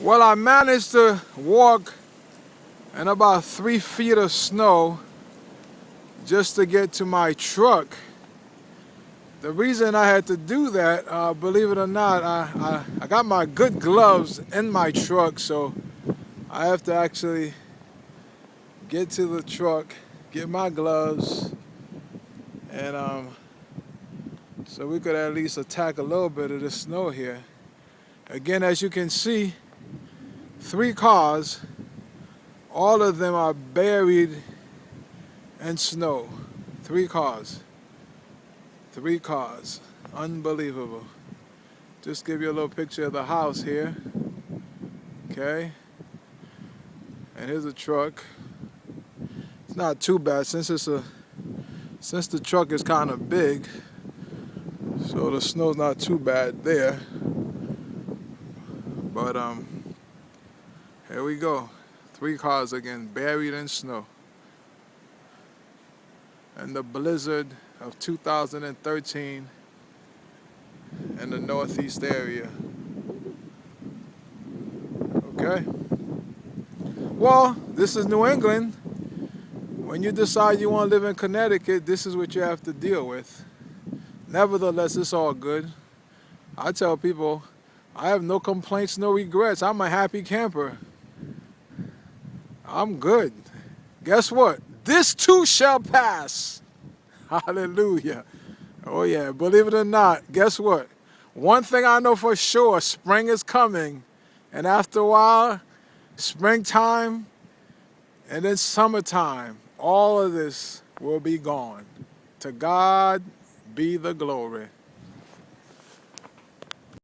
Well, I managed to walk in about 3 feet of snow just to get to my truck. The reason I had to do that, believe it or not, I got my good gloves in my truck, so I have to actually get to the truck, get my gloves, and so we could at least attack a little bit of the snow here. Again, as you can see, 3 cars, all of them are buried in snow. 3 cars. 3 cars. Unbelievable. Just give you a little picture of the house here. Okay. And here's a truck. It's not too bad since the truck is kind of big, so the snow's not too bad there. But here we go. 3 cars again, buried in snow. And the blizzard of 2013 in the northeast area. Okay? Well, this is New England. When you decide you want to live in Connecticut, this is what you have to deal with. Nevertheless, it's all good. I tell people, I have no complaints, no regrets. I'm a happy camper. I'm good. Guess what? This too shall pass. Hallelujah. Oh yeah, believe it or not, guess what? One thing I know for sure, spring is coming. And after a while, springtime and then summertime, all of this will be gone. To God be the glory.